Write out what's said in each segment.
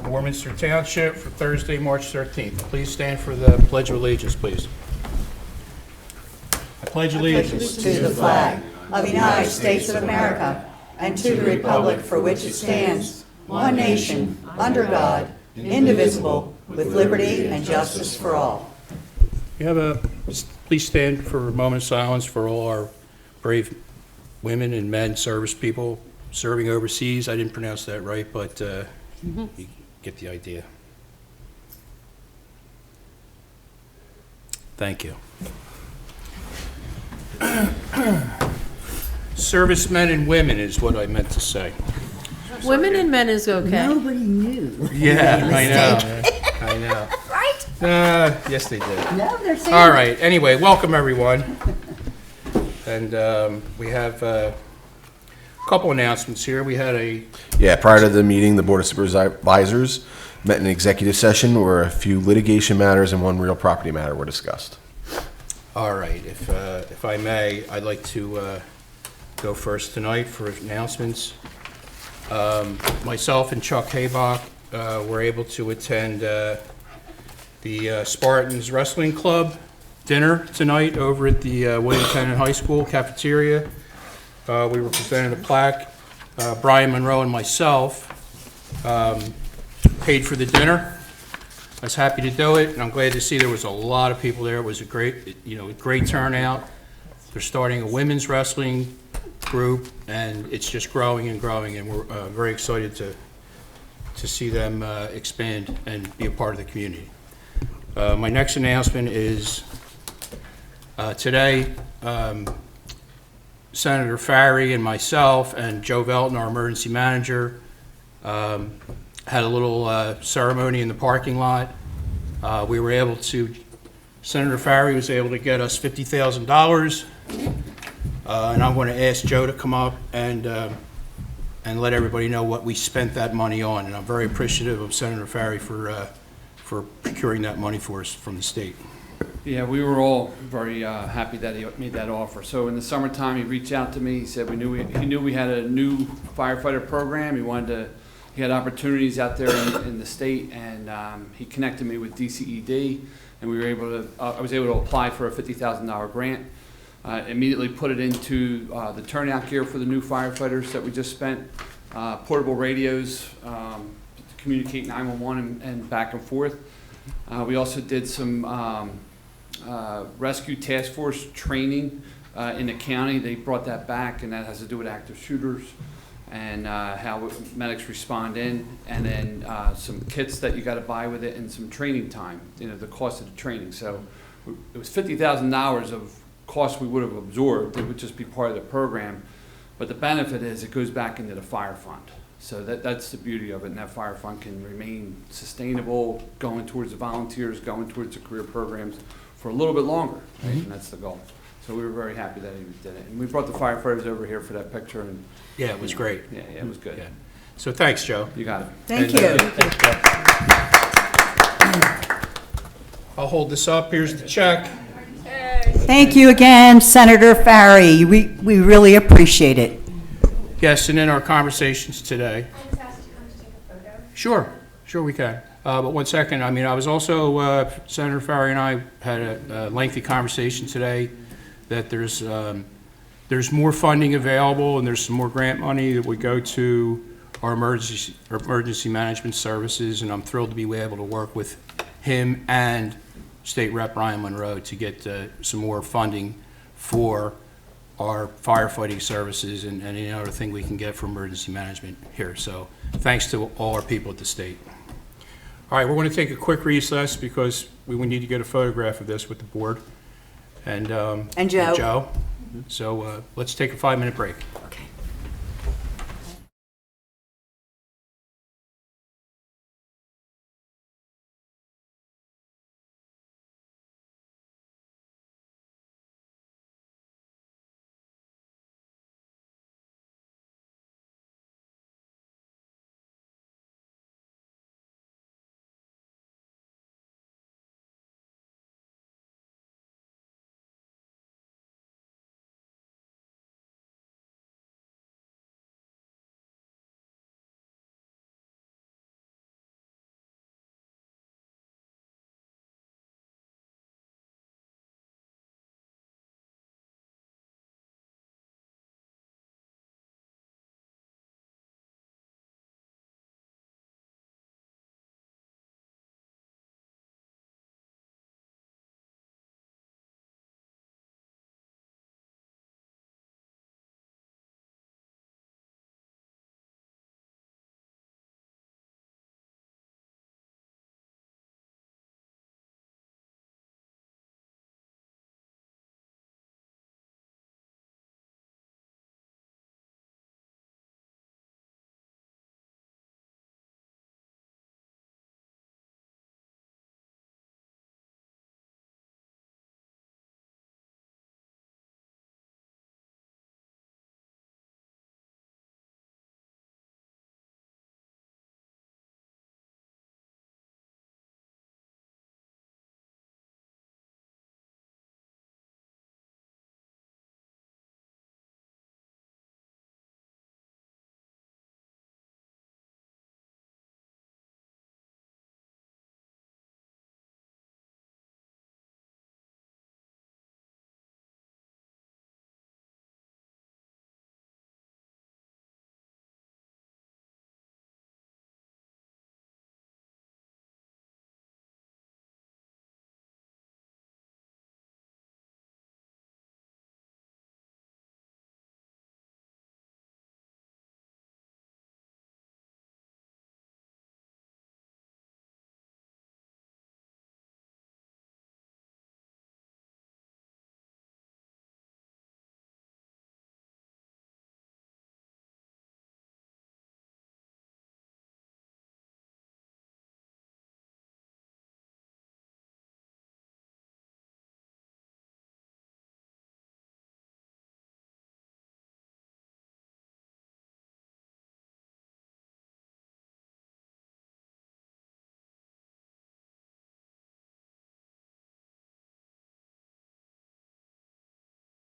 Warminster Township for Thursday, March 13th. Please stand for the Pledge of Allegiance, please. I pledge allegiance To the flag of the United States of America and to the republic for which it stands, one nation, under God, indivisible, with liberty and justice for all. Please stand for a moment of silence for all our brave women and men, service people serving overseas. I didn't pronounce that right, but you get the idea. Thank you. Servicemen and women is what I meant to say. Women and men is okay. Nobody knew. Yeah, I know. I know. Right? Yes, they did. No, they're saying. All right. Anyway, welcome everyone. And we have a couple announcements here. We had Prior to the meeting, the Board of Supervisors met in an executive session where a few litigation matters and one real property matter were discussed. All right. If I may, I'd like to go first tonight for announcements. Myself and Chuck Haybach were able to attend the Spartans Wrestling Club dinner tonight over at the William Tennant High School cafeteria. We were presented a plaque. Brian Monroe and myself paid for the dinner. I was happy to do it, and I'm glad to see there was a lot of people there. It was a great turnout. They're starting a women's wrestling group, and it's just growing and growing, and we're very excited to see them expand and be a part of the community. My next announcement is today, Senator Farry and myself and Joe Velton, our emergency manager, had a little ceremony in the parking lot. Senator Farry was able to get us $50,000, and I'm going to ask Joe to come up and let everybody know what we spent that money on. And I'm very appreciative of Senator Farry for procuring that money for us from the state. Yeah, we were all very happy that he made that offer. So in the summertime, he reached out to me. He said he knew we had a new firefighter program. He had opportunities out there in the state, and he connected me with DCED, and I was able to apply for a $50,000 grant. Immediately put it into the turnout gear for the new firefighters that we just spent, portable radios to communicate 911 and back and forth. We also did some rescue task force training in the county. They brought that back, and that has to do with active shooters and how medics respond in, and then some kits that you got to buy with it, and some training time, the cost of the training. So it was $50,000 of cost we would have absorbed. It would just be part of the program, but the benefit is it goes back into the fire fund. So that's the beauty of it, and that fire fund can remain sustainable, going towards the volunteers, going towards the career programs for a little bit longer, right? And that's the goal. So we were very happy that he did it. And we brought the firefighters over here for that picture. And Yeah, it was great. Yeah, it was good. Yeah. So thanks, Joe. You got it. Thank you. I'll hold this up. Here's the check. Thank you again, Senator Farry. We really appreciate it. Yes, and in our conversations today. I just asked you to take a photo. Sure we can. But one second, I was also, Senator Farry and I had a lengthy conversation today that there's more funding available, and there's some more grant money that would go to our emergency management services, and I'm thrilled to be able to work with him and State Rep Brian Monroe to get some more funding for our firefighting services and any other thing we can get for emergency management here. So thanks to all our people at the state. All right, we're going to take a quick recess because we need to get a photograph of this with the board and Joe. So let's take a 5-minute break. Okay.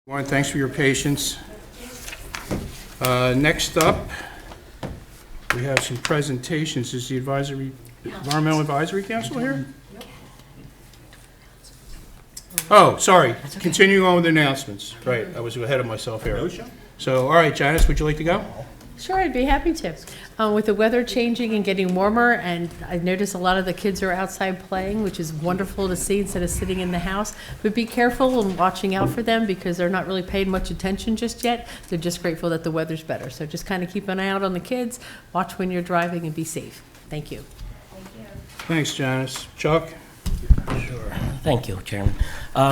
Warren, thanks for your patience. Next up, we have some presentations. Is the Environmental Advisory Council here? Oh, sorry. Continuing on with announcements. Right, I was ahead of myself here. So, all right, Janice, would you like to go? Sure, I'd be happy to. With the weather changing and getting warmer, and I notice a lot of the kids are outside playing, which is wonderful to see instead of sitting in the house. But be careful and watching out for them because they're not really paying much attention just yet. They're just grateful that the weather's better. So just kind of keep an eye out on the kids, watch when you're driving, and be safe. Thank you. Thanks, Janice. Chuck? Thank you, Chairman.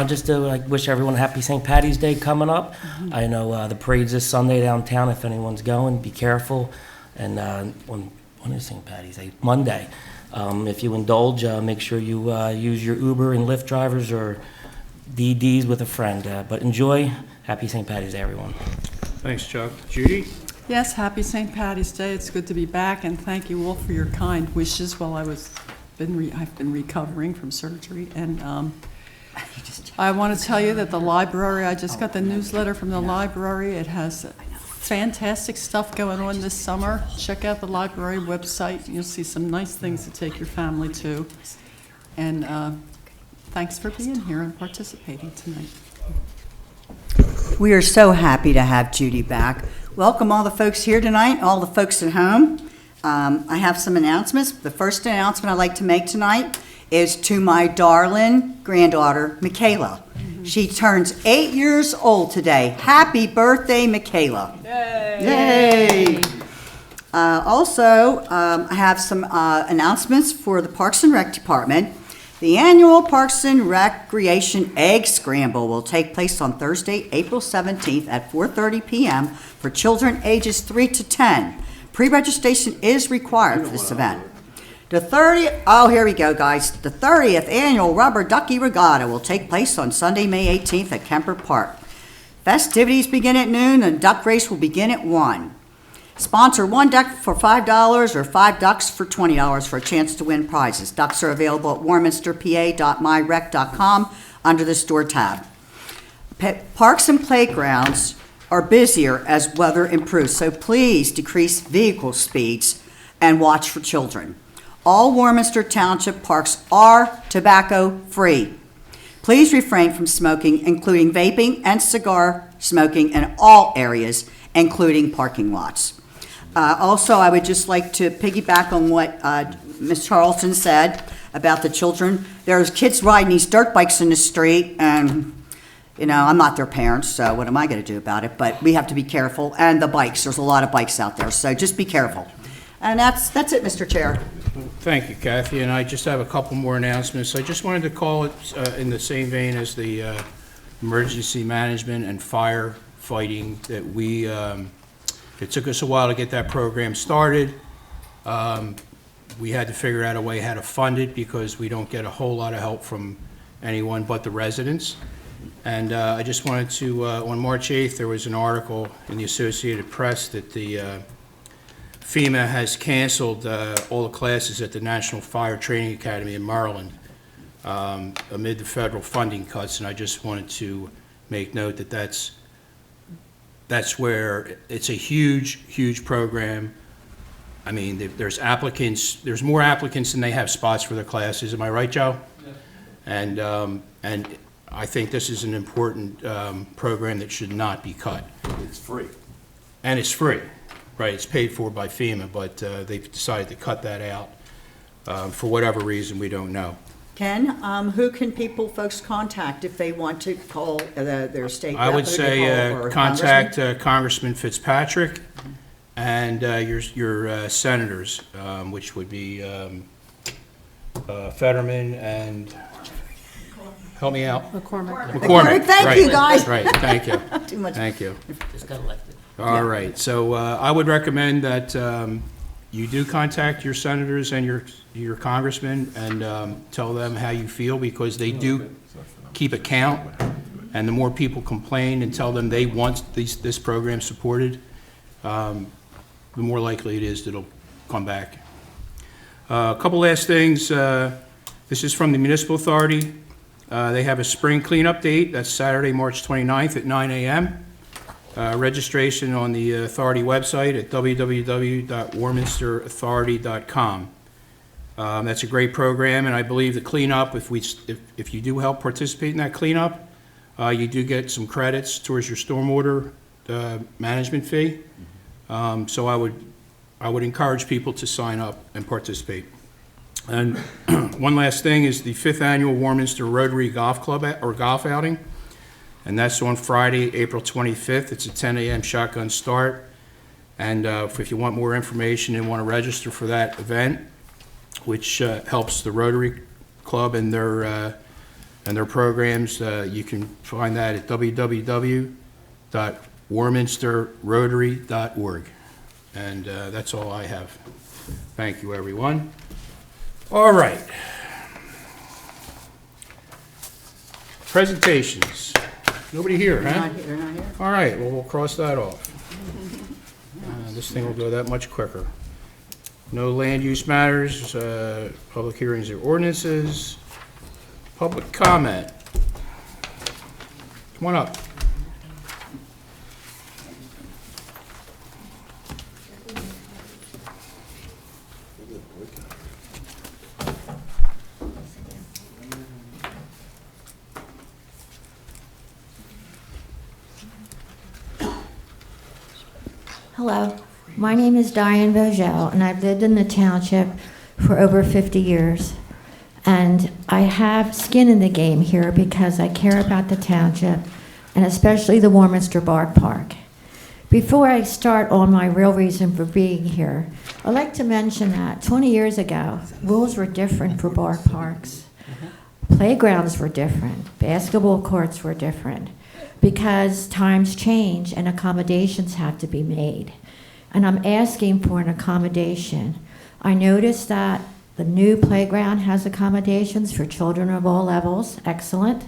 Just to wish everyone a happy St. Patty's Day coming up. I know the parade's this Sunday downtown. If anyone's going, be careful. And when is St. Patty's Day? Monday. If you indulge, make sure you use your Uber and Lyft drivers or DDs with a friend. But enjoy. Happy St. Patty's Day, everyone. Thanks, Chuck. Judy? Yes, happy St. Patty's Day. It's good to be back, and thank you all for your kind wishes while I've been recovering from surgery. And I want to tell you that the library, I just got the newsletter from the library. It has fantastic stuff going on this summer. Check out the library website. You'll see some nice things to take your family to. And thanks for being here and participating tonight. We are so happy to have Judy back. Welcome all the folks here tonight, all the folks at home. I have some announcements. The first announcement I'd like to make tonight is to my darling granddaughter, Michaela. She turns 8 years old today. Happy birthday, Michaela. Yay! Also, I have some announcements for the Parks and Rec Department. The annual Parks and Recreation Egg Scramble will take place on Thursday, April 17th at 4:30 p.m. for children ages 3 to 10. Pre-registration is required for this event. Here we go, guys. The 30th Annual Rubber Ducky Regatta will take place on Sunday, May 18th at Kemper Park. Festivities begin at noon and duck race will begin at 1. Sponsor one duck for $5 or 5 ducks for $20 for a chance to win prizes. Ducks are available at warminsterpa.myrec.com under the store tab. Parks and playgrounds are busier as weather improves, so please decrease vehicle speeds and watch for children. All Warminster Township parks are tobacco-free. Please refrain from smoking, including vaping and cigar smoking in all areas, including parking lots. Also, I would just like to piggyback on what Ms. Charleston said about the children. There's kids riding these dirt bikes in the street, and you know, I'm not their parents, so what am I going to do about it? But we have to be careful. And the bikes, there's a lot of bikes out there, so just be careful. And that's it, Mr. Chair. Thank you, Kathy, and I just have a couple more announcements. I just wanted to call it in the same vein as the emergency management and firefighting that it took us a while to get that program started. We had to figure out a way how to fund it because we don't get a whole lot of help from anyone but the residents. And I just wanted to, on March 8th, there was an article in the Associated Press that the FEMA has canceled all the classes at the National Fire Training Academy in Maryland amid the federal funding cuts, and I just wanted to make note that that's where it's a huge program. I mean, there's more applicants than they have spots for their classes. Am I right, Joe? Yes. And I think this is an important program that should not be cut. It's free. And it's free. Right, it's paid for by FEMA, but they've decided to cut that out for whatever reason, we don't know. Ken, who can folks contact if they want to call their state I would say or contact Congressman Fitzpatrick and your senators, which would be Fetterman and, help me out. McCormick. Thank you, guys. Right, thank you. Too much. Thank you. Just got elected. All right, so I would recommend that you do contact your senators and your congressmen and tell them how you feel, because they do keep a count, and the more people complain and tell them they want this program supported, the more likely it is that it'll come back. A couple last things. This is from the Municipal Authority. They have a spring cleanup date. That's Saturday, March 29th at 9 a.m. Registration on the authority website at www.warminsterauthority.com. That's a great program, and I believe the cleanup, if you do help participate in that cleanup, you do get some credits towards your stormwater management fee. So I would encourage people to sign up and participate. And one last thing is the 5th annual Warminster Rotary Golf Club or golf outing, and that's on Friday, April 25th. It's a 10 a.m. shotgun start. And if you want more information and want to register for that event, which helps the Rotary Club and their programs, you can find that at www.warminsterrotary.org. And that's all I have. Thank you, everyone. All right. Presentations. Nobody here, huh? They're not here? All right, well, we'll cross that off. This thing will go that much quicker. No land use matters, public hearings or ordinances, public comment. Come on up. Hello, my name is Diane Vogel, and I've lived in the township for over 50 years. And I have skin in the game here because I care about the township, and especially the Warminster Bark Park. Before I start on my real reason for being here, I'd like to mention that 20 years ago, rules were different for bark parks. Playgrounds were different, basketball courts were different, because times change and accommodations have to be made. And I'm asking for an accommodation. I noticed that the new playground has accommodations for children of all levels, excellent.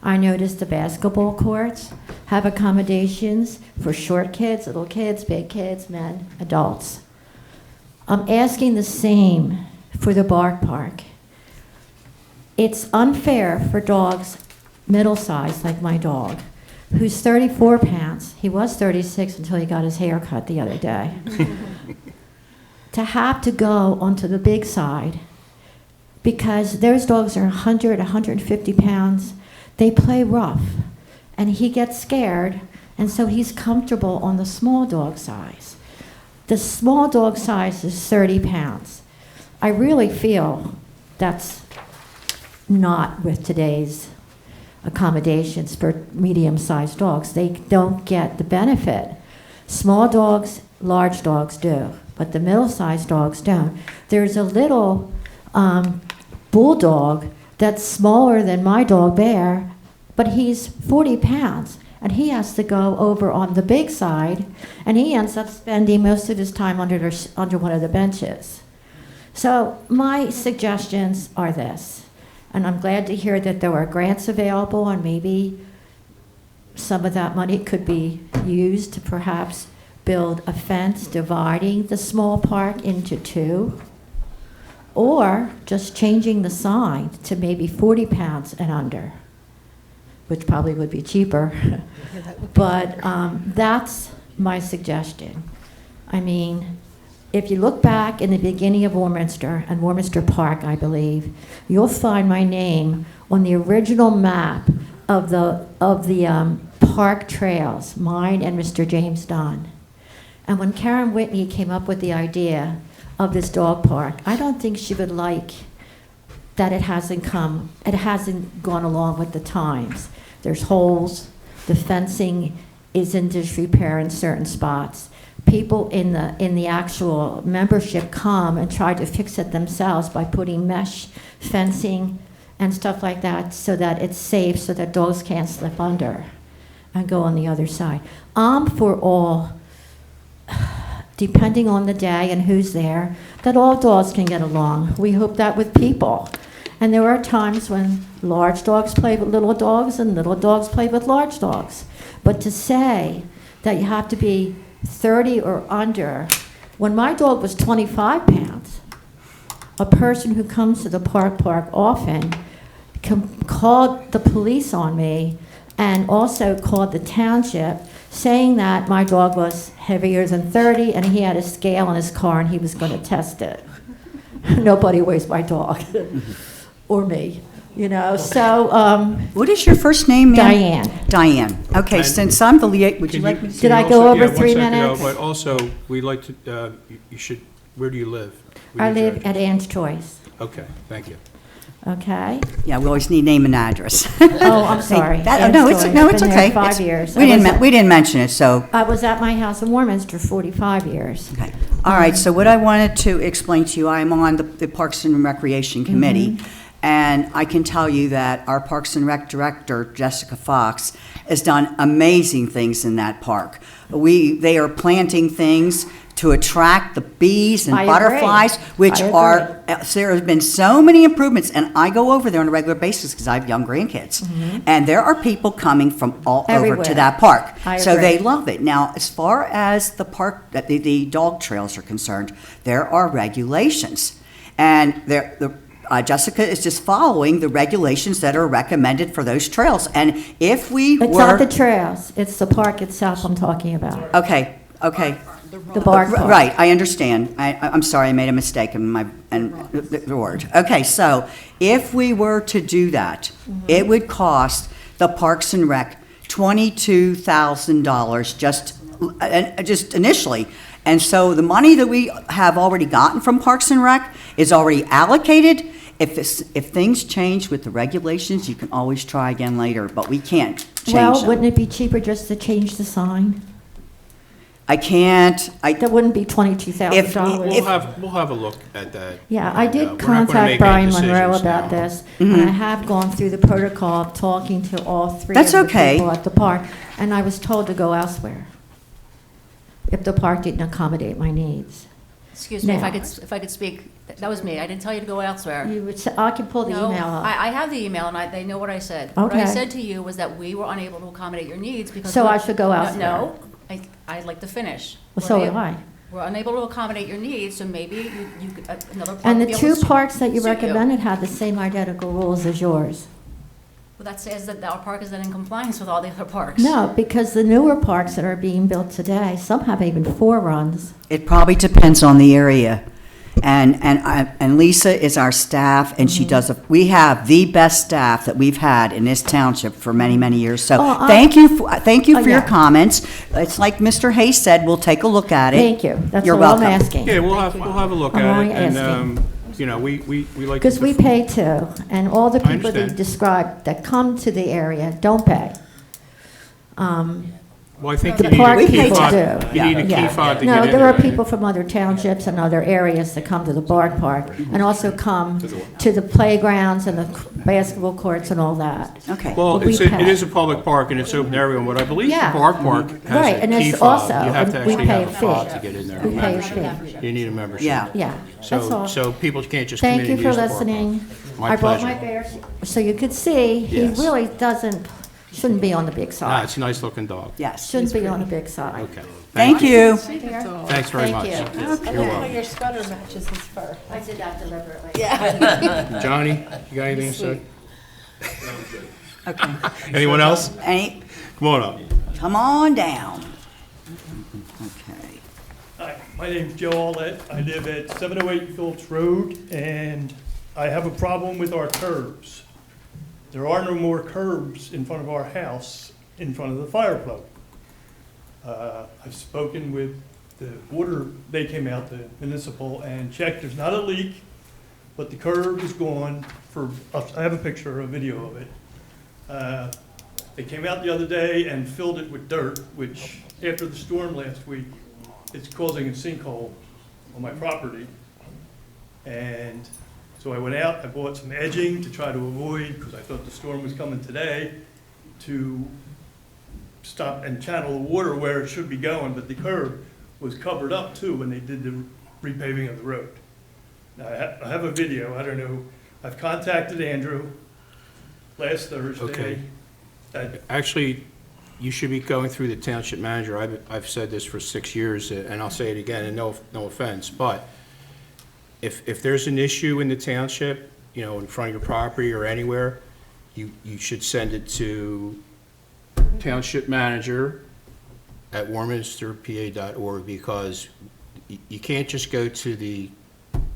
I noticed the basketball courts have accommodations for short kids, little kids, big kids, men, adults. I'm asking the same for the bark park. It's unfair for dogs middle-sized, like my dog, who's 34 pounds. He was 36 until he got his hair cut the other day. To have to go onto the big side because those dogs are 100, 150 pounds. They play rough, and he gets scared, and so he's comfortable on the small dog size. The small dog size is 30 pounds. I really feel that's not with today's accommodations for medium-sized dogs. They don't get the benefit. Small dogs, large dogs do, but the middle-sized dogs don't. There's a little bulldog that's smaller than my dog Bear, but he's 40 pounds, and he has to go over on the big side, and he ends up spending most of his time under one of the benches. So my suggestions are this. And I'm glad to hear that there are grants available, and maybe some of that money could be used to perhaps build a fence dividing the small park into two, or just changing the sign to maybe 40 pounds and under, which probably would be cheaper. But that's my suggestion. I mean, if you look back in the beginning of Warminster and Warminster Park, I believe, you'll find my name on the original map of the park trails, mine and Mr. James Dunn. And when Karen Whitney came up with the idea of this dog park, I don't think she would like that it hasn't gone along with the times. There's holes, the fencing is in disrepair in certain spots. People in the actual membership come and try to fix it themselves by putting mesh fencing and stuff like that so that it's safe, so that dogs can't slip under and go on the other side. I'm for all, depending on the day and who's there, that all dogs can get along. We hope that with people. And there are times when large dogs play with little dogs and little dogs play with large dogs. But to say that you have to be 30 or under, when my dog was 25 pounds, a person who comes to the park often called the police on me and also called the township saying that my dog was heavier than 30 and he had a scale in his car and he was going to test it. Nobody weighs my dog or me, you know. So What is your first name, ma'am? Diane. Diane. Okay, And- since I'm the liaison, would you like me to? Did I You go also- over yeah, 3 1 second, minutes? But also, we'd like to, you should, where do you live? I live at Ann's Choice. Okay, thank you. Okay. Yeah, we always need name and address. Oh, I'm sorry. That- No, Ann's it's, Choice. no, it's Been there okay. 5 It's- years. We didn't mention it, so. I was at my house in Warminster 45 years. Okay. All right, so what I wanted to explain to you, I'm on the Parks and Recreation Committee, and I can tell you that our Parks and Rec Director, Jessica Fox, has done amazing things in that park. They are planting things to attract the bees and I agree. butterflies, which I are, there have been so many improvements, and I go over there on a regular basis because I have young grandkids. And there are people coming from all over Everywhere. to that park. I So agree. they love it. Now, as far as the park, the dog trails are concerned, there are regulations. And Jessica is just following the regulations that are recommended for those trails. And if we It's not the were, trails, it's the park itself I'm talking about. okay, The Bark Park. right, I understand. I'm sorry, I made a mistake in the word. Okay, so if we were to do that, it would cost the Parks and Rec $22,000 just initially. And so the money that we have already gotten from Parks and Rec is already allocated. If things change with the regulations, you can always try again later, but we can't change Well, them. wouldn't it be cheaper just to change the sign? I can't, That wouldn't be $22,000. We'll have a look at that. Yeah, I And, did we're not gonna contact make Brian any Monroe decisions about now. this, and I have gone through the protocol of talking to all three of That's the okay. people at the park, and I was told to go elsewhere if the park didn't accommodate my needs. Excuse me, Now. if I could speak, that was me, I didn't tell you to go elsewhere. You would say, I can pull the No, email up. I have the email, and they know what I said. What I Okay. said to you was that we were unable to accommodate your needs because. So I should go elsewhere? No, I'd like to finish. Well, so We're would una- I. We're unable to accommodate your needs, so maybe you could, another park. And would the be able two to parks that you suit recommended had the same identical rules as yours. Well, that says that our park is then in compliance with all the other parks. No, because the newer parks that are being built today, some have even 4 runs. it probably depends on the area. And Lisa is our staff, and she does, we have the best staff that we've had in this township for many, many years. So Oh, thank you for your yeah. comments. It's like Mr. Hayes said, we'll take a look at it. Thank you. That's You're all I'm welcome. asking. Yeah, we'll have a look I'm at only it, and, asking. you know, we like. Because we pay too, and all the I people that you understand. described that come to the area don't pay. Well, I think The you need park a key people fob. do. You need a key Yeah. fob to No, get in there are there. people from other townships and other areas that come to the Bark Park, and also come to the playgrounds and the basketball courts and all that. Okay. Well, But we it pay. is a public park, and it's open to everyone, but I believe the Yeah. Bark Park Right, has a and key it's fob. also- You have to and we actually pay have a a fob fee. to get in there. We pay a Membership. fee. You need a membership. Yeah. Yeah, that's all. So people can't just come in Thank and you use for the Bark Park. listening. My I brought my pleasure. bears, so you could see, he Yes. really shouldn't be on the big Ah, side. it's a nice-looking dog. Yes. Shouldn't be on the big side. Okay. Thank you. Thanks very Thank much. you. You're welcome. Your sweater matches his fur. I did that deliberately. Johnny, you got anything to say? Okay. Anyone else? Come on up. Come on down. Okay. Hi, my name's Joe Allett. I live at 708 Phillips Road, and I have a problem with our curbs. There are no more curbs in front of our house, in front of the fire plug. I've spoken with the water, they came out, the municipal, and checked, there's not a leak, but the curb is gone I have a picture, a video of it. They came out the other day and filled it with dirt, which after the storm last week, it's causing a sinkhole on my property. And so I went out, I bought some edging to try to avoid, because I thought the storm was coming today, to stop and channel the water where it should be going, but the curb was covered up too when they did the repaving of the road. Now, I have a video, I don't know, I've contacted Andrew last Thursday. Okay. Actually, you should be going through the township manager. I've said this for 6 years, and I'll say it again, and no offense, but if there's an issue in the township, you know, in front of your property or anywhere, you should send it to Township Manager at warminsterpa.org, because you can't just go to the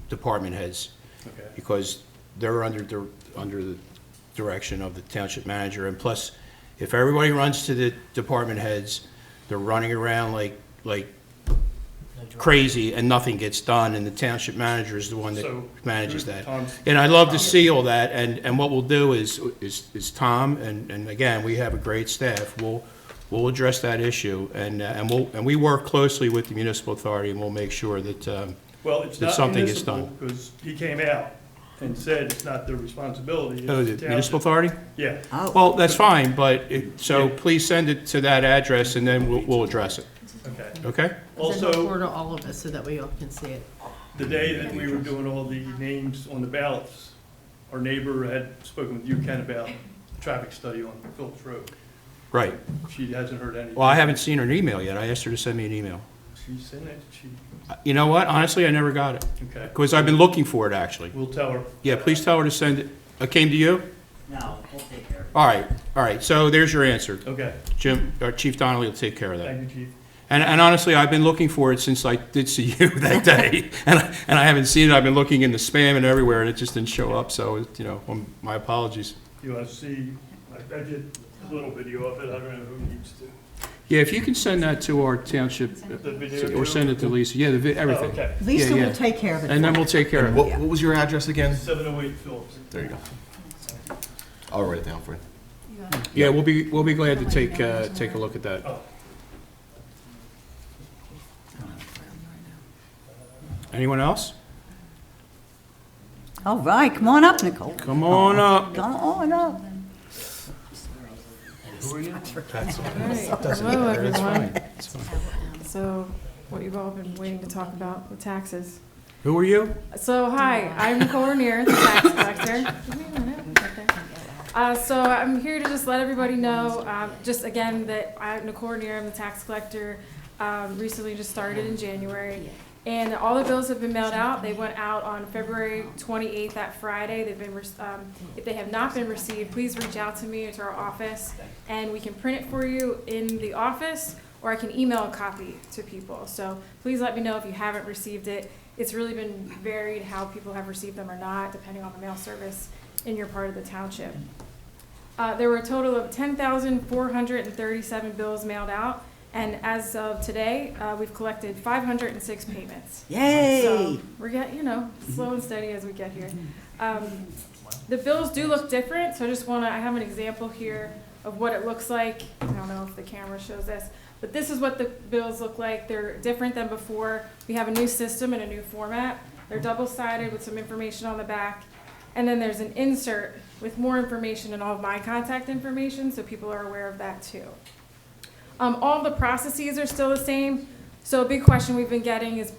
department heads, Okay. because they're under the direction of the Township Manager. And plus, if everybody runs to the department heads, they're running around like crazy and nothing gets done, and the Township Manager is the one that So, manages that. Tom's- And I'd love to see all that, and what we'll do is Tom, and again, we have a great staff, we'll address that issue, and we work closely with the municipal authority, and we'll make sure that, Well, it's that not something is municipal, done. because he came out and said it's not their responsibility. it's Oh, the township. municipal authority? Yeah, Oh, Well, that's fine, but, so Yeah. please send it to that address, and then we'll address it, okay. okay? Send it Also, forward to all of us so that we all can see it. the day that we were doing all the names on the ballots, our neighbor had spoken with you, Ken, about the traffic study on Phillips Road. Right. She hasn't heard anything. Well, I haven't seen her email yet. I asked her to send me an email. She sent it, You know what? Honestly, I never got it, okay. because I've been looking for it, actually. We'll tell her. Yeah, please tell her to send it. It came to you? No, we'll take care of it. All right, so there's your answer. Okay, Jim, Chief Donnelly will take care of that. thank you, Chief. And honestly, I've been looking for it since I did see you that day, and I haven't seen it. I've been looking in the spam and everywhere, and it just didn't show up, so, my apologies. You want to see, I did a little video of it, I don't know who needs to. Yeah, if you can send that to our township, The video. or send it to Lisa, yeah, everything. Oh, okay. Lisa Yeah, will yeah. take care of it. And then for we'll take care of it. What was your address again? 708 Phillips. There you go. I'll write it down for you. Yeah, we'll be glad to take a look at that. Oh. Anyone else? you. All right, come on up, Nicole. Come on up. Come on up. Hello, everyone. So, what you've all been waiting to talk about, the taxes. Who are you? So, hi, I'm Nicole Rainier, the tax collector. So I'm here to just let everybody know, just again, that I'm Nicole Rainier, I'm the tax collector, recently just started in January. And all the bills have been mailed out. They went out on February 28th, that Friday. They've been, if they have not been received, please reach out to me or to our office, and we can print it for you in the office, or I can email a copy to people. So please let me know if you haven't received it. It's really been varied how people have received them or not, depending on the mail service in your part of the township. There were a total of 10,437 bills mailed out. And as of today, we've collected 506 payments. Yay! So we're getting, slow and steady as we get here. The bills do look different, so I have an example here of what it looks like. I don't know if the camera shows this, but this is what the bills look like. They're different than before. We have a new system and a new format. They're double-sided with some information on the back. And then there's an insert with more information and all of my contact information, so people are aware of that too. All the processes are still the same. So a big question we've been getting is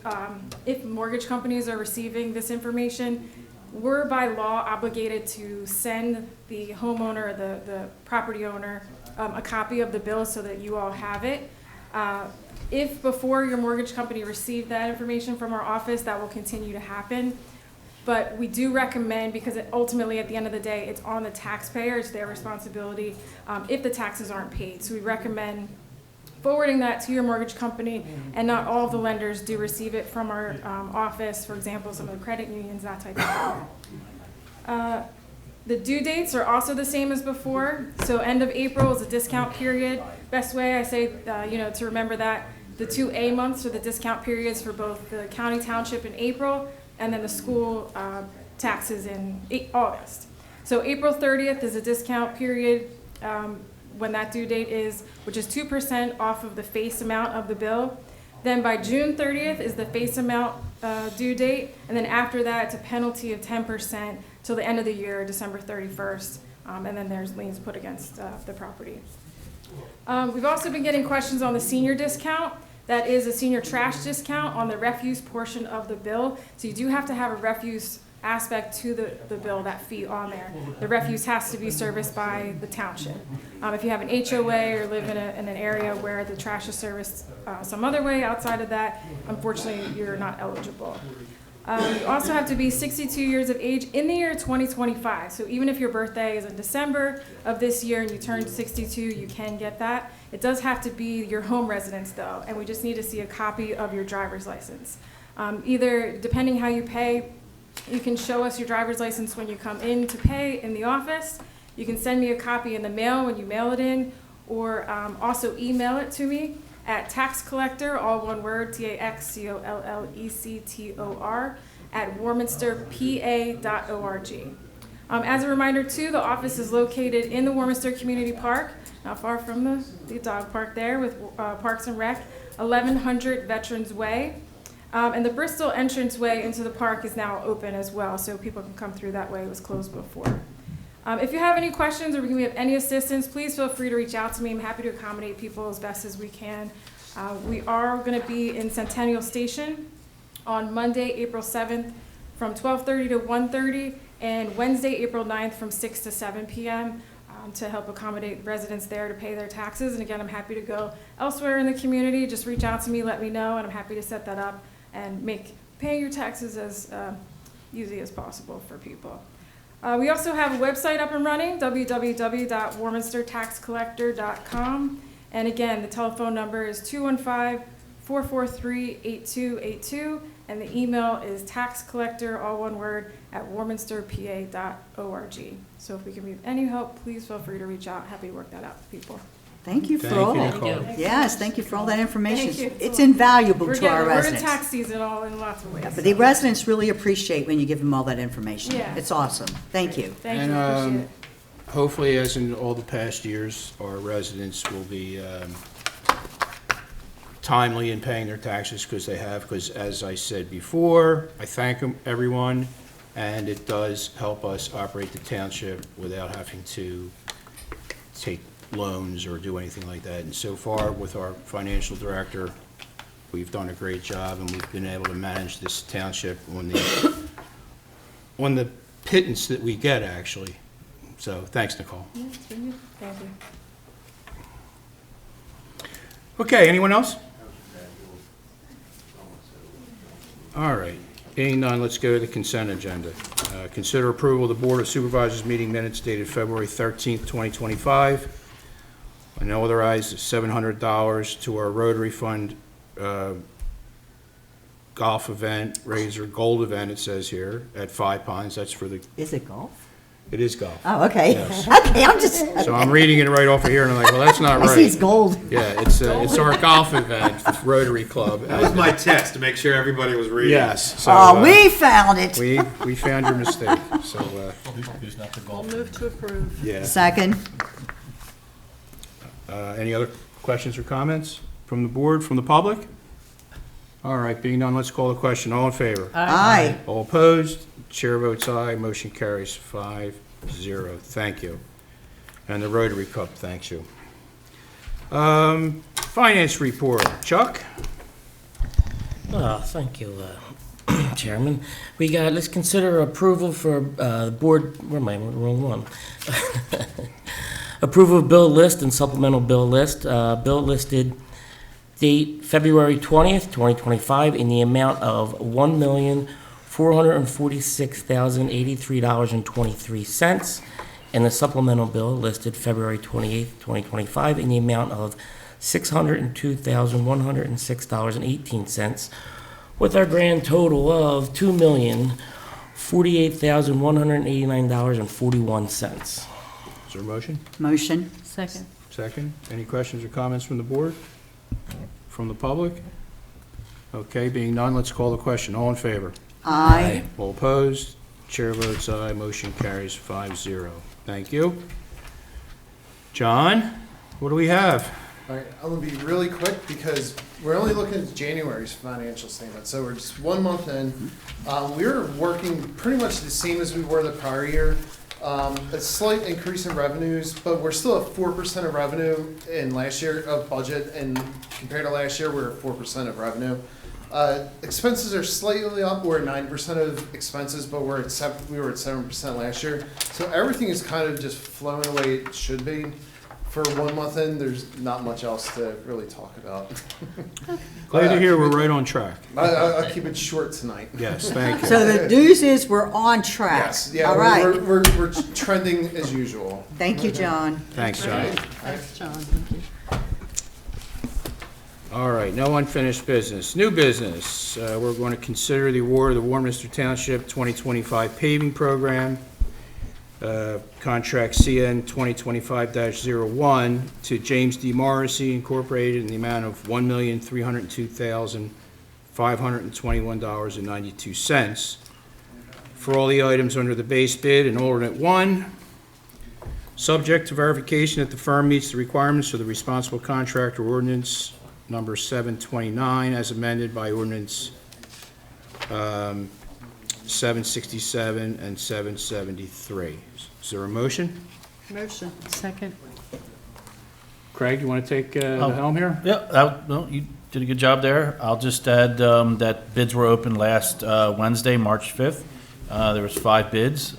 if mortgage companies are receiving this information, we're by law obligated to send the homeowner, the property owner, a copy of the bill so that you all have it. If before your mortgage company received that information from our office, that will continue to happen. But we do recommend, because ultimately at the end of the day, it's on the taxpayer, it's their responsibility if the taxes aren't paid. So we recommend forwarding that to your mortgage company, and not all of the lenders do receive it from our office, for example, some of the credit unions, that type of thing. The due dates are also the same as before. So end of April is a discount period. Best way I say, to remember that, the 2A months are the discount periods for both the county township in April, and then the school taxes in August. So April 30th is a discount period when that due date is, which is 2% off of the face amount of the bill. Then by June 30th is the face amount due date, and then after that, it's a penalty of 10% till the end of the year, December 31st, and then there's liens put against the property. We've also been getting questions on the senior discount. That is a senior trash discount on the refuse portion of the bill. So you do have to have a refuse aspect to the bill, that fee on there. The refuse has to be serviced by the township. If you have an HOA or live in an area where the trash is serviced some other way outside of that, unfortunately, you're not eligible. You also have to be 62 years of age in the year 2025. So even if your birthday is in December of this year and you turned 62, you can get that. It does have to be your home residence though, and we just need to see a copy of your driver's license. Either, depending how you pay, you can show us your driver's license when you come in to pay in the office. You can send me a copy in the mail when you mail it in, or also email it to me at tax collector, all one word, TAXCOLLECTOR, at warminsterpa.org. As a reminder too, the office is located in the Warminster Community Park, not far from the dog park there with Parks and Rec, 1100 Veterans Way. And the Bristol entranceway into the park is now open as well, so people can come through that way. It was closed before. If you have any questions or we have any assistance, please feel free to reach out to me. I'm happy to accommodate people as best as we can. We are going to be in Centennial Station on Monday, April 7th from 12:30 to 1:30, and Wednesday, April 9th from 6 to 7 p.m. To help accommodate residents there to pay their taxes. And again, I'm happy to go elsewhere in the community. Just reach out to me, let me know, and I'm happy to set that up and make paying your taxes as easy as possible for people. We also have a website up and running, www.warminstertaxcollector.com. And again, the telephone number is 215-443-8282. And the email is taxcollector, all one word, at warminsterpa.org. So if we can be of any help, please feel free to reach out. Happy to work that out with people. Thank you for Thank all. you, Nicole. Yes, thank you for all that information. Thank you. It's invaluable We're to our in residents. tax season all in lots of ways. But the residents really appreciate when you give them all that information. Yeah. It's awesome. Thank you. Thank And, you, appreciate it. Hopefully, as in all the past years, our residents will be timely in paying their taxes because they have, because as I said before, I thank everyone, and it does help us operate the township without having to take loans or do anything like that. And so far, with our financial director, we've done a great job, and we've been able to manage this township on the pittance that we get, actually. So, thanks, Nicole. Yeah, it's been good. Thank you. Okay, anyone else? All right, being none, let's go to the consent agenda. Consider approval of the Board of Supervisors meeting minutes dated February 13th, 2025. And authorize $700 to our Rotary Fund golf event, Razor Gold event, it says here, at Five Ponds. That's for the, Is it golf? it is golf. Oh, okay. Yes. Okay, I'm just. So I'm reading it right off of here, and I'm like, well, that's not I see it's right. gold. Yeah, it's our golf event, Rotary Club. That was my test to make sure everybody was reading. Yes. So, Oh, we found it. we found your mistake, so, Who's not the I'll move to approve. yeah. Second. Any other questions or comments from the board, from the public? All right, being none, let's call the question. All in favor? Aye. All opposed? Chair votes aye. Motion carries 5-0. Thank you. And the Rotary Cup thanks you. Finance report. Chuck? Thank you, Chairman. Let's consider approval for board, where am I, wrong one? Approval of bill list and supplemental bill list. Bill listed date February 20th, 2025 in the amount of $1,446,083.23. And the supplemental bill listed February 28th, 2025 in the amount of $602,106.18, with our grand total of $2,048,189.41. Is there a motion? Motion. Second. Second. Any questions or comments from the board? From the public? Okay, being none, let's call the question. All in favor? Aye. All opposed? Chair votes aye. Motion carries 5-0. Thank you. John, what do we have? All right, I'm gonna be really quick because we're only looking at January's financial statement, so we're just 1 month in. We're working pretty much the same as we were the prior year. A slight increase in revenues, but we're still at 4% of revenue in last year of budget, and compared to last year, we're at 4% of revenue. Expenses are slightly up. We're at 9% of expenses, but we were at 7% last year. So everything is kind of just flowing the way it should be. for 1 month in, there's not much else to really talk about. Glad to hear we're right on track. I'll keep it short tonight. Yes, thank you. So the news is we're on track. Yes, yeah, All right. we're trending as usual. Thank you, John. Thanks, John. Thanks, John. Thank you. All right, no unfinished business. New business, we're going to consider the award of the Warminster Township 2025 paving program, contract CN 2025-01 to James D. Morrissey Incorporated in the amount of $1,302,521.92 for all the items under the base bid and alternate one, subject to verification that the firm meets the requirements of the responsible contractor ordinance number 729 as amended by ordinance 767 and 773. Is there a motion? Motion. Second. Craig, you want to take the helm here? Yeah, no, you did a good job there. I'll just add that bids were open last Wednesday, March 5th. There was 5 bids.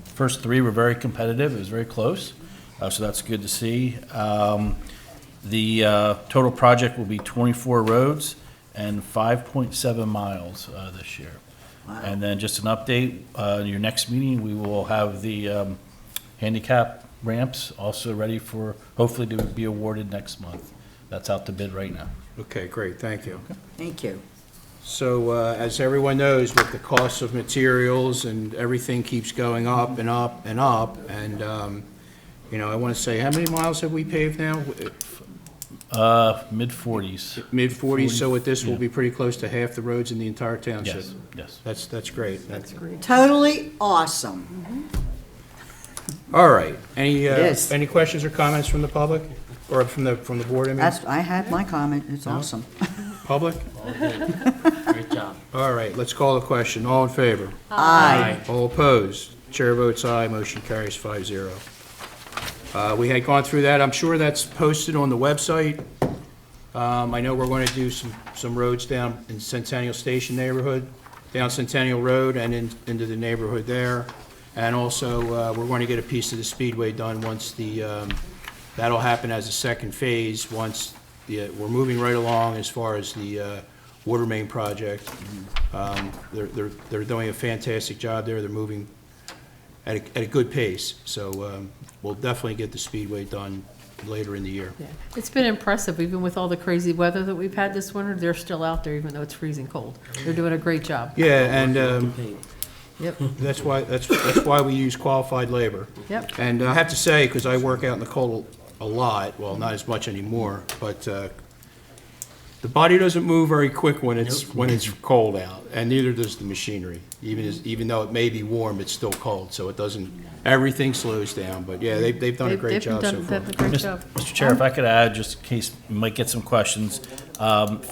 First 3 were very competitive. It was very close, so that's good to see. The total project will be 24 roads and 5.7 miles this year. Wow. And then just an update, your next meeting, we will have the handicap ramps also ready for, hopefully to be awarded next month. That's out to bid right now. Okay, great, thank you. Thank you. So as everyone knows, with the cost of materials and everything keeps going up and up and up, and you know, I want to say, how many miles have we paved now? Mid-40s. Mid-40s, so with this, we'll Yeah. be pretty close to half the roads in the entire township. Yes. That's great. That's great. Totally awesome. All right, any is. any questions or comments from the public, or from the board, I mean? I had my comment. It's awesome. Public? Great job. All right, let's call the question. All in favor? Aye. All opposed? Chair votes aye, motion carries 5-0. We had gone through that. I'm sure that's posted on the website. I know we're going to do some roads down in Centennial Station neighborhood, down Centennial Road and into the neighborhood there. And also, we're going to get a piece of the Speedway done once that'll happen as a second phase, once we're moving right along as far as the water main project. They're doing a fantastic job there. They're moving at a good pace. So we'll definitely get the Speedway done later in the year. Yeah. It's been impressive, even with all the crazy weather that we've had this winter, they're still out there even though it's freezing cold. They're doing a great job. Yeah, and Yep. that's why we use qualified labor. Yep. And I have to say, because I work out in the cold a lot, well, not as much anymore, but the body doesn't move very quick when it's cold out, and neither does the machinery. Even though it may be warm, it's still cold, so it doesn't. Everything slows down. But yeah, they've done a great job so far. They've done a great job. Mr. Chair, if I could add, just in case you might get some questions.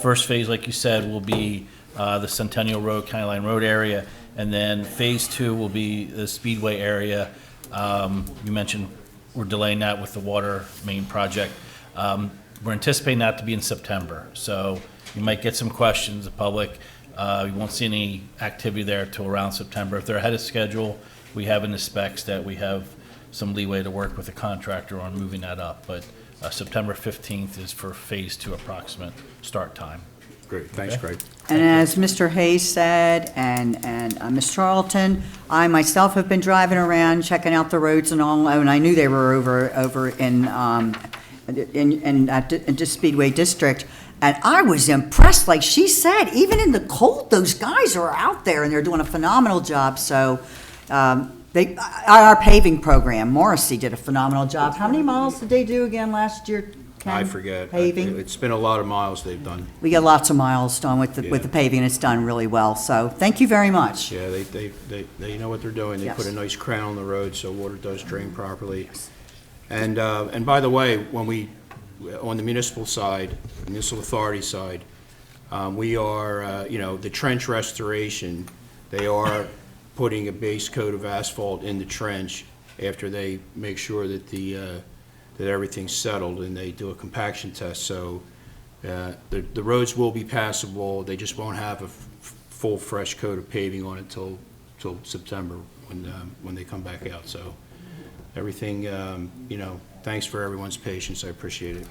First phase, like you said, will be the Centennial Road, County Line Road area, and then phase 2 will be the Speedway area. You mentioned we're delaying that with the water main project. We're anticipating that to be in September, so you might get some questions, the public. You won't see any activity there till around September. If they're ahead of schedule, we have in the specs that we have some leeway to work with the contractor on moving that up. But September 15th is for phase 2 approximate start time. Great, thanks, Craig. And as Mr. Hayes said, and Ms. Charlton, I myself have been driving around, checking out the roads and all, and I knew they were over in the Speedway District, and I was impressed, like she said, even in the cold, those guys are out there and they're doing a phenomenal job, so our paving program, Morrissey did a phenomenal job. How many miles did they do again last year, Ken? I forget. Paving? It's been a lot of miles they've done. We get lots of miles done with the paving, and it's done really well, so thank you very much. Yeah, they know what they're doing. They Yes. put a nice crown on the road so water does drain properly. And by the way, when we, on the municipal side, municipal authority side, we are, the trench restoration, they are putting a base coat of asphalt in the trench after they make sure that that everything's settled, and they do a compaction test. So the roads will be passable. They just won't have a full fresh coat of paving on it till September when they come back out. So everything, thanks for everyone's patience, I appreciate it.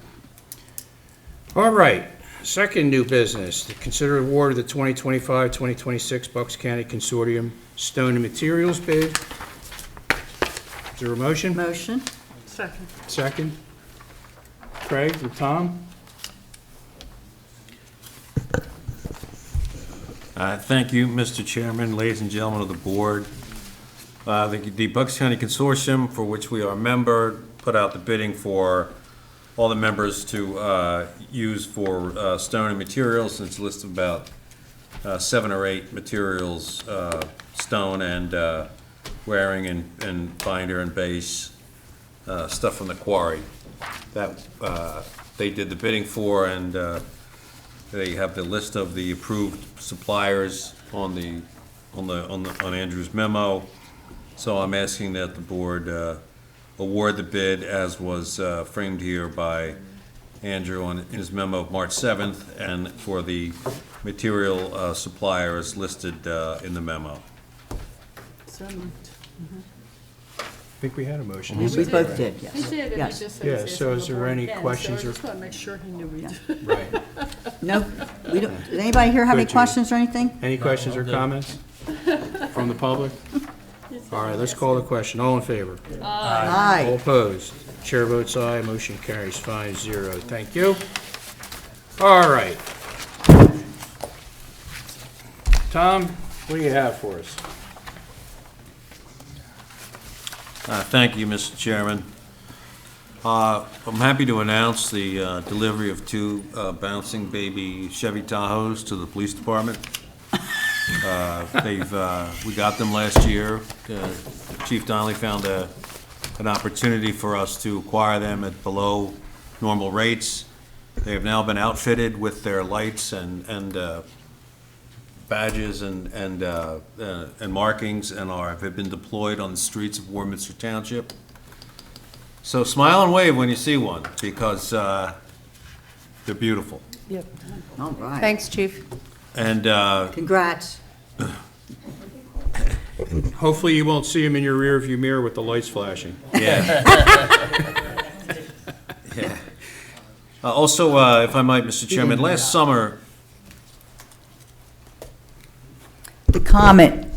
All right, second new business, to consider award of the 2025-2026 Bucks County Consortium Stone and Materials bid. Is there a motion? Motion? Second. Second? Craig or Tom? Thank you, Mr. Chairman, ladies and gentlemen of the board. The Bucks County Consortium, for which we are a member, put out the bidding for all the members to use for stone and materials. It's a list of about 7 or 8 materials, stone and wearing and binder and base, stuff from the quarry that they did the bidding for, and they have the list of the approved suppliers on Andrew's memo. So I'm asking that the board award the bid as was framed here by Andrew in his memo of March 7th, and for the material suppliers listed in the memo. So moved. I think we had a motion. We both did, yes. He did, and he Yes. just said Yeah, he's so asking is there the board any again, questions so I or- just want to make sure he knew we did. Right. No, we don't, does anybody here have any Good, Judy. questions or anything? Any questions or comments from the public? All right, let's call the question. All in favor? All Aye. opposed? Chair votes aye, motion carries 5-0. Thank you. All right. Tom, what do you have for us? Thank you, Mr. Chairman. I'm happy to announce the delivery of 2 bouncing baby Chevy Tahoes to the police department. We got them last year. Chief Donnelly found an opportunity for us to acquire them at below normal rates. They have now been outfitted with their lights and badges and markings, and have been deployed on the streets of Warminster Township. So smile and wave when you see one, because they're beautiful. Yep. All right. Thanks, Chief. And Congrats. Hopefully you won't see him in your rearview mirror with the lights flashing. yeah. Yeah. Also, if I might, Mr. Chairman, last summer, The comment,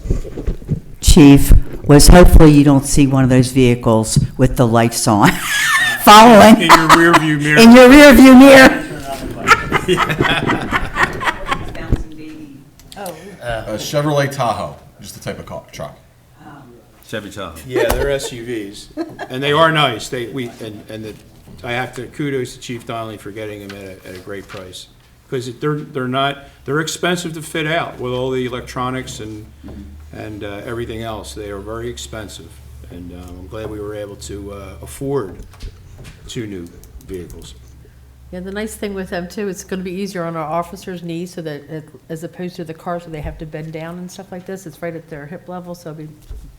Chief, was hopefully you don't see one of those vehicles with the lights on, following. In your rearview mirror. In your rearview mirror. A Chevrolet Tahoe, just the type of truck. Chevy Tahoe. Yeah, they're SUVs, and they are nice. I have to kudos to Chief Donnelly for getting them at a great price, because they're expensive to fit out with all the electronics and everything else. They are very expensive, and I'm glad we were able to afford 2 new vehicles. Yeah, the nice thing with them too, it's going to be easier on our officers' knees, so that as opposed to the cars where they have to bend down and stuff like this, it's right at their hip level, so it'll be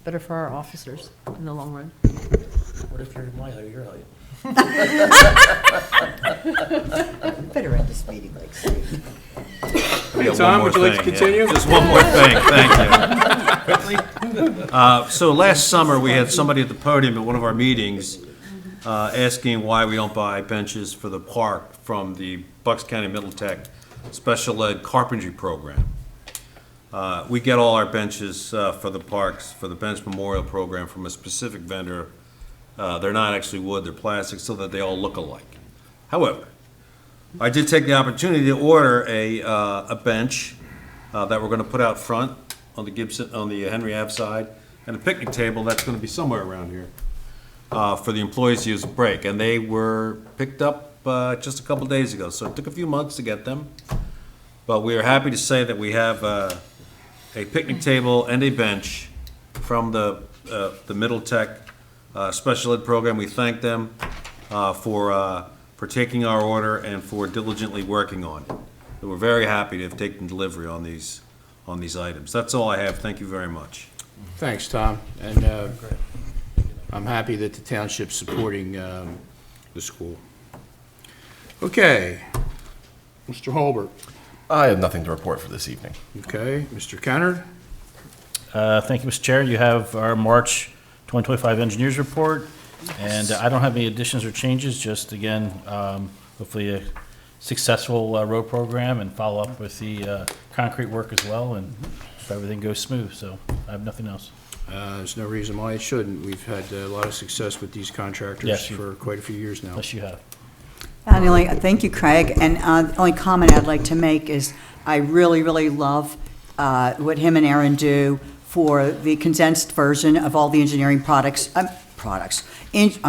better for our officers in the long run. What if you're my height or your height? Better end this meeting like Steve. Hey, Tom, would you like to continue? Just one more thing, thank you. So last summer, we had somebody at the podium at one of our meetings asking why we don't buy benches for the park from the Bucks County Middle Tech Special Ed Carpentry Program. We get all our benches for the parks, for the Bench Memorial Program, from a specific vendor. They're not actually wood, they're plastic, so that they all look alike. However, I did take the opportunity to order a bench that we're going to put out front on the Henry Ave side, and a picnic table that's going to be somewhere around here for the employees to use a break. And they were picked up just a couple days ago, so it took a few months to get them. But we are happy to say that we have a picnic table and a bench from the Middle Tech Special Ed Program. We thank them for taking our order and for diligently working on it. We're very happy to have taken delivery on these items. That's all I have. Thank you very much. Thanks, Tom. And I'm happy that the township's supporting the school. Okay. Mr. Holbert. I have nothing to report for this evening. Okay. Mr. Kennard. Thank you, Mr. Chair. You have our March 2025 Engineers Report. And I don't have any additions or changes, just again, hopefully a successful road program and follow up with the concrete work as well, and if everything goes smooth, so I have nothing else. There's no reason why it shouldn't. We've had a lot of success with these contractors Yes, for quite a few years now. Yes, you have. And the only, thank you, Craig. And the only comment I'd like to make is I really, really love what him and Aaron do for the condensed version of all the engineering products. I'm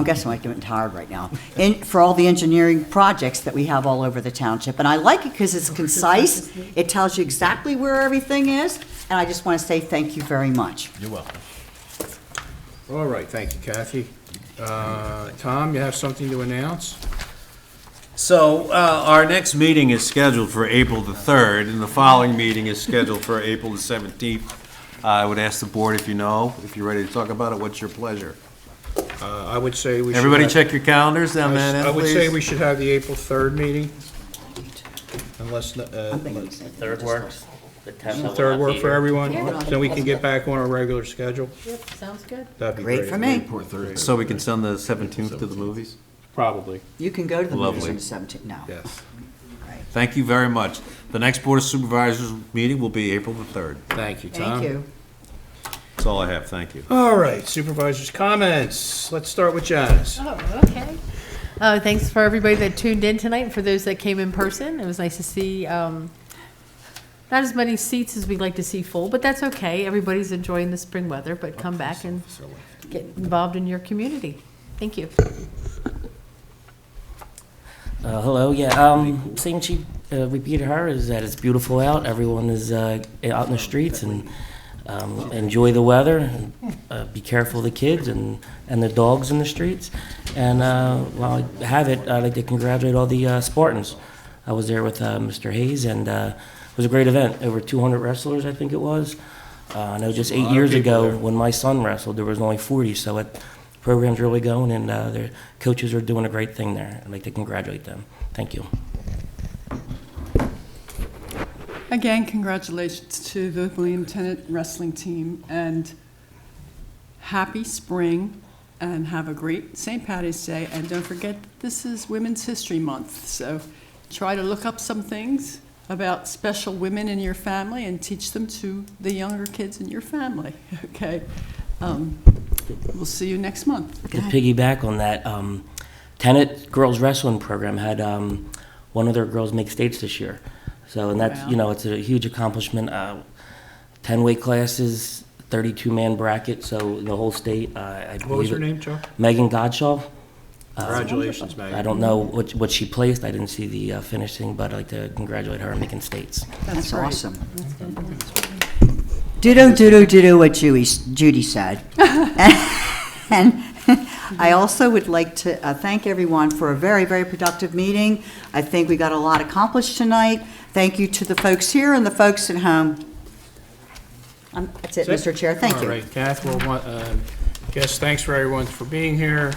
guessing I'm getting tired right now. For all the engineering projects that we have all over the township. And I like it because it's concise. It tells you exactly where everything is. And I just want to say thank you very much. You're welcome. All right, thank you, Kathy. Tom, you have something to announce? So, our next meeting is scheduled for April the 3rd, and the following meeting is scheduled for April the 17th. I would ask the board if you're ready to talk about it, what's your pleasure? I would say we should. Everybody have- check your calendars down there, I would say please. we should have the April 3rd meeting. Unless, Third works. The 10th, I will third not work be for here. everyone? Yeah. Then we can get back on our regular schedule? Yep, sounds good. That'd be Great great. for me. So we can send the 17th to the movies? Probably, You can go to the movies Lovely. on the 17th. No. yes. Thank you very much. The next Board of Supervisors meeting will be April the 3rd. Thank you, Tom. Thank you. That's all I have, thank you. All right, supervisors' comments. Let's start with Janice. Oh, okay. Thanks for everybody that tuned in tonight, and for those that came in person. It was nice to see, not as many seats as we'd like to see full, but that's okay. Everybody's enjoying the spring weather, but come back and get involved in your community. Thank you. Hello, yeah, same chief, repeated her, is that it's beautiful out. Everyone is out in the streets and enjoy the weather. And, be careful of the kids and the dogs in the streets. And while I have it, I'd like to congratulate all the Spartans. I was there with Mr. Hayes, and it was a great event. Over 200 wrestlers, I think it was. I know just 8 years ago, when my son wrestled, there was only 40, so the program's really going, and their coaches are doing a great thing there. I'd like to congratulate them. Thank you. Again, congratulations to the William Tennant wrestling team, and happy spring, and have a great St. Patty's Day. And don't forget, this is Women's History Month, so try to look up some things about special women in your family and teach them to the younger kids in your family, okay? We'll see you next month. To piggyback on that, Tennant girls wrestling program had one of their girls make states this year. So, and that's, Wow. it's a huge accomplishment. 10 weight classes, 32-man bracket, so in the whole state, I believe. What was her name, Joe? Megan Godshaw. Congratulations, Megan. I don't know what she placed. I didn't see the finishing, but I'd like to congratulate her on making states. That's great. awesome. Ditto what Judy said. And I also would like to thank everyone for a very, very productive meeting. I think we got a lot accomplished tonight. Thank you to the folks here and the folks at home. That's it, Mr. Chair. Thank you. All right, Kath, guess thanks for everyone for being here.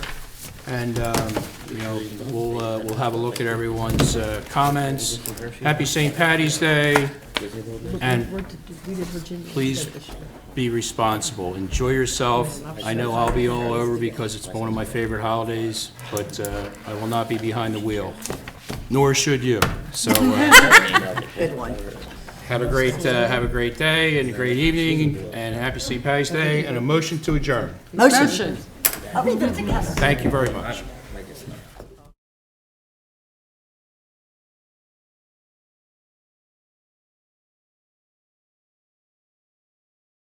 And, we'll have a look at everyone's comments. Happy St. Patty's Day. And please be responsible. Enjoy yourself. I know I'll be all over because it's one of my favorite holidays, but I will not be behind the wheel, nor should you. So Good one. have a great day and a great evening, and happy St. Patty's Day, and a motion to adjourn. Motion. I'll read them together. Thank you very much.